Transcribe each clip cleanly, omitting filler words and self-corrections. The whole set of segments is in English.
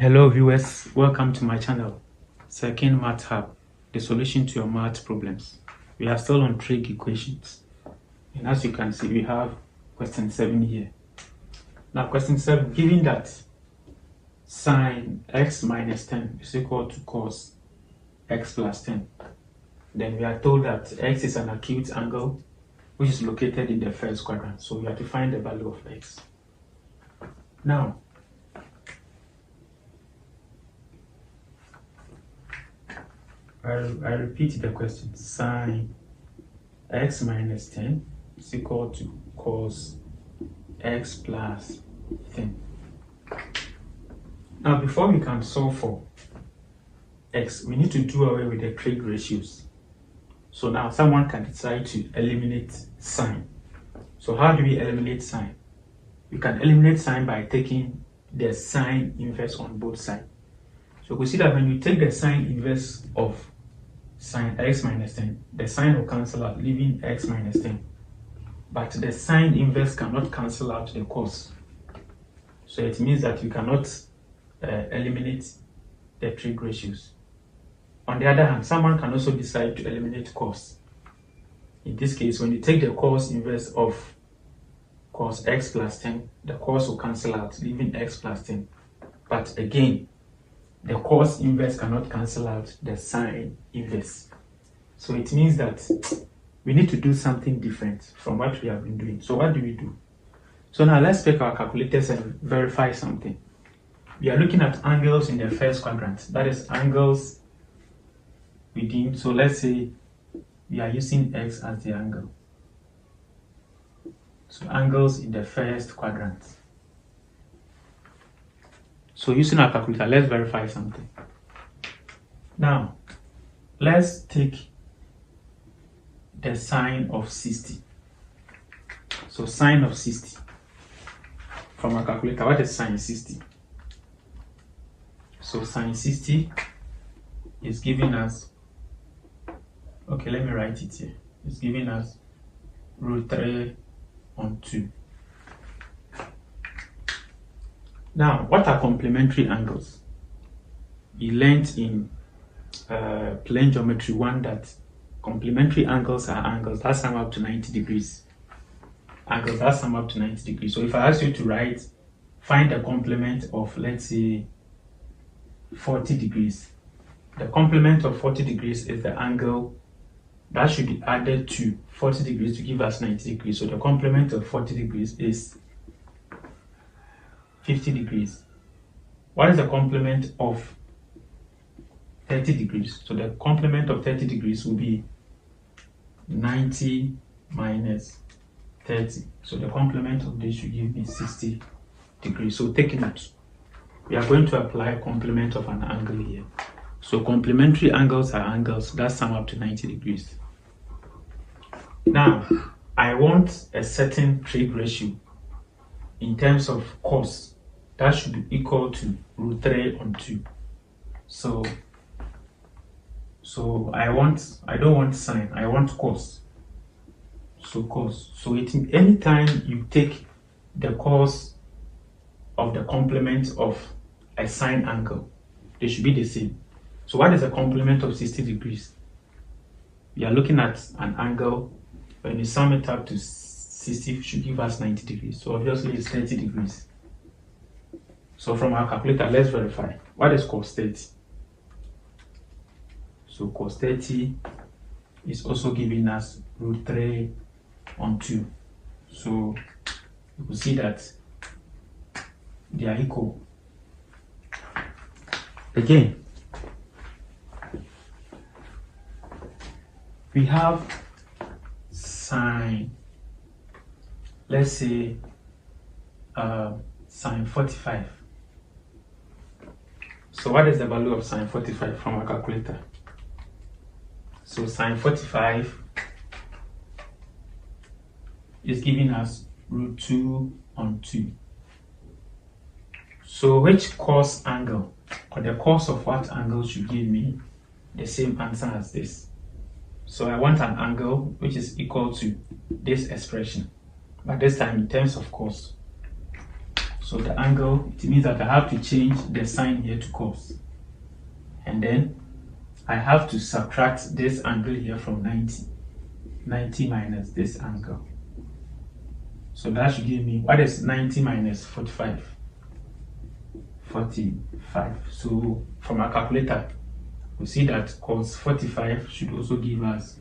Hello viewers, welcome to my channel, Second Math Hub, the solution to your math problems. We are still on trig equations, and as you can see we have question 7 here. Now question 7, given that sine x minus 10 is equal to cos x plus 10, then we are told that x is an acute angle which is located in the first quadrant, so we have to find the value of x. Now I repeat the question. Sine x minus 10 is equal to cos x plus 10. Now before we can solve for x, we need to do away with the trig ratios. So now someone can decide to eliminate sine. So how do we eliminate sine? We can eliminate sine by taking the sine inverse on both sides. So we see that when you take the sine inverse of sine x minus 10, the sine will cancel out, leaving x minus 10. But the sine inverse cannot cancel out the cos. So it means that you cannot eliminate the trig ratios. On the other hand, someone can also decide to eliminate cos. In this case, when you take the cos inverse of cos x plus 10, the cos will cancel out, leaving x plus 10. But again, the cos inverse cannot cancel out the sine inverse. So it means that we need to do something different from what we have been doing. So what do we do? So now let's take our calculators and verify something. We are looking at angles in the first quadrant. That is angles within. So let's say we are using x as the angle. So angles in the first quadrant. So using our calculator, let's verify something. Now, let's take the sine of 60. So sine of 60 from our calculator. What is sine 60? So sine 60 is giving us, okay, let me write it here. It's giving us root 3 on 2. Now, what are complementary angles? We learned in plane geometry 1 that complementary angles are angles that sum up to 90 degrees. Angles that sum up to 90 degrees. So if I ask you to find the complement of, let's say, 40 degrees. The complement of 40 degrees is the angle that should be added to 40 degrees to give us 90 degrees. So the complement of 40 degrees is 50 degrees. What is the complement of 30 degrees? So the complement of 30 degrees will be 90 minus 30. So the complement of this should give me 60 degrees. So take note. We are going to apply a complement of an angle here. So complementary angles are angles that sum up to 90 degrees. Now, I want a certain trig ratio in terms of cos that should be equal to root 3 on 2. So I don't want sine, I want cos. So cos. So anytime you take the cos of the complement of a sine angle, they should be the same. So what is the complement of 60 degrees? We are looking at an angle. When you sum it up to 60, should give us 90 degrees. So obviously it's 30 degrees. So from our calculator, let's verify. What is cos 30? So cos 30 is also giving us root 3 on 2. So you will see that they are equal. Again, we have sine, let's say sine 45. So what is the value of sine 45 from our calculator? So sine 45 is giving us root 2 on 2. So which cos angle, or the cos of what angle should give me the same answer as this? So I want an angle which is equal to this expression, but this time in terms of cos. So the angle, it means that I have to change the sign here to cos. And then I have to subtract this angle here from 90. 90 minus this angle. So that should give me, what is 90 minus 45? 45. So from our calculator, we see that cos 45 should also give us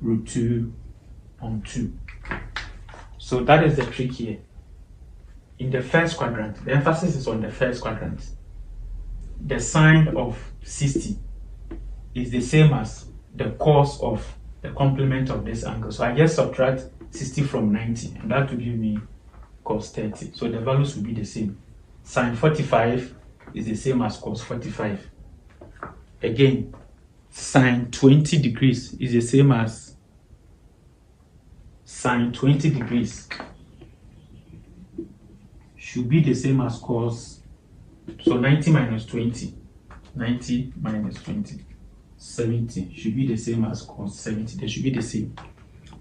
root 2 on 2. So that is the trick here. In the first quadrant, the emphasis is on the first quadrant. The sine of 60 is the same as the cos of the complement of this angle. So I just subtract 60 from 90, and that will give me cos 30. So the values will be the same. Sine 45 is the same as cos 45. Again, sine 20 degrees is the same as sine 20 degrees. Should be the same as cos. So 90 minus 20. 90 minus 20. 70 should be the same as cos 70. They should be the same.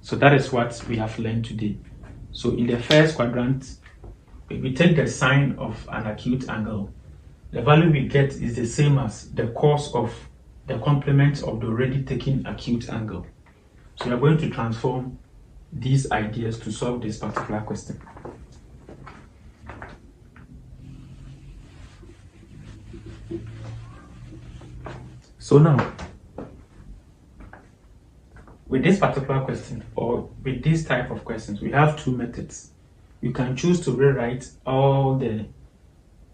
So that is what we have learned today. So in the first quadrant, if we take the sine of an acute angle, the value we get is the same as the cos of the complement of the already taken acute angle. So we are going to transform these ideas to solve this particular question. So now, with this particular question, or with this type of questions, we have two methods. You can choose to rewrite all the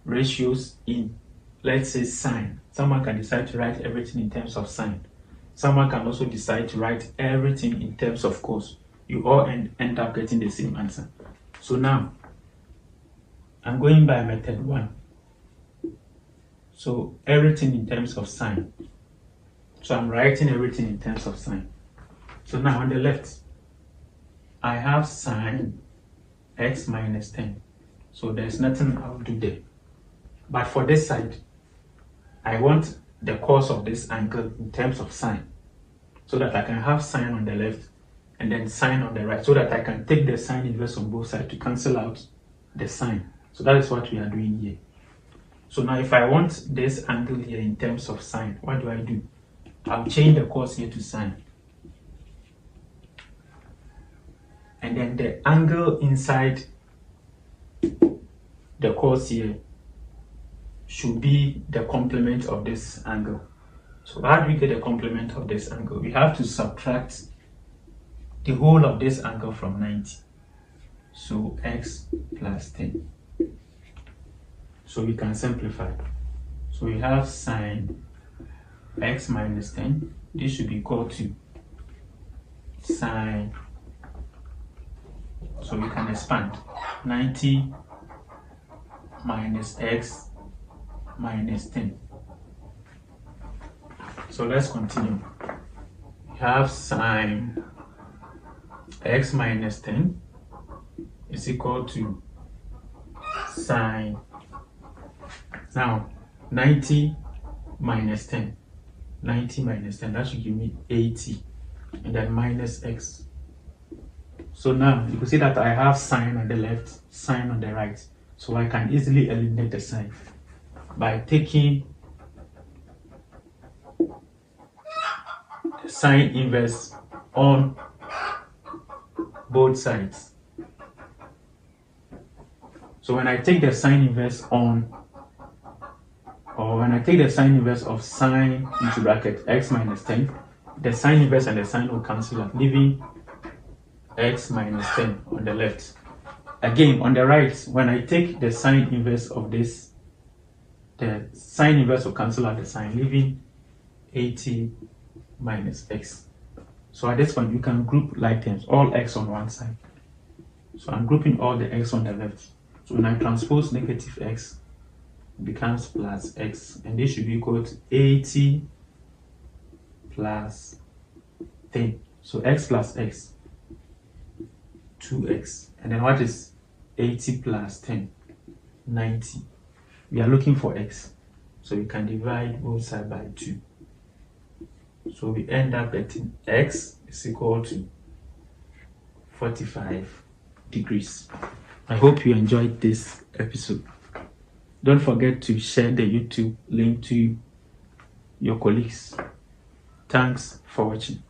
ratios in, let's say, sine. Someone can decide to write everything in terms of sine. Someone can also decide to write everything in terms of cos. You all end up getting the same answer. So now, I'm going by method 1. So everything in terms of sine. So I'm writing everything in terms of sine. So now on the left, I have sine x minus 10. So there's nothing I'll do there. But for this side, I want the cos of this angle in terms of sine, so that I can have sine on the left and then sine on the right, so that I can take the sine inverse on both sides to cancel out the sine. So that is what we are doing here. So now if I want this angle here in terms of sine, what do? I'll change the cos here to sine. And then the angle inside the cos here should be the complement of this angle. So how do we get the complement of this angle? We have to subtract the whole of this angle from 90. So x plus 10. So we can simplify. So we have sine x minus 10. This should be equal to sine. So we can expand 90 minus x minus 10. So let's continue. We have sine x minus 10 is equal to sine. Now 90 minus 10. 90 minus 10, that should give me 80. And then minus x. So now you can see that I have sine on the left, sine on the right. So I can easily eliminate the sine by taking the sine inverse on both sides. So when I take the sine inverse on, or when I take the sine inverse of sine into bracket x minus 10, the sine inverse and the sine will cancel out, leaving x minus 10 on the left. Again, on the right, when I take the sine inverse of this, the sine inverse will cancel out the sine, leaving 80 minus x. So at this point, you can group like terms, all x on one side. So I'm grouping all the x on the left. So when I transpose negative x, it becomes plus x, and this should be equal to 80 plus 10. So x plus x, 2x. And then what is 80 plus 10? 90. We are looking for x. So we can divide both sides by 2. So we end up getting x is equal to 45 degrees. I hope you enjoyed this episode. Don't forget to share the YouTube link to your colleagues. Thanks for watching.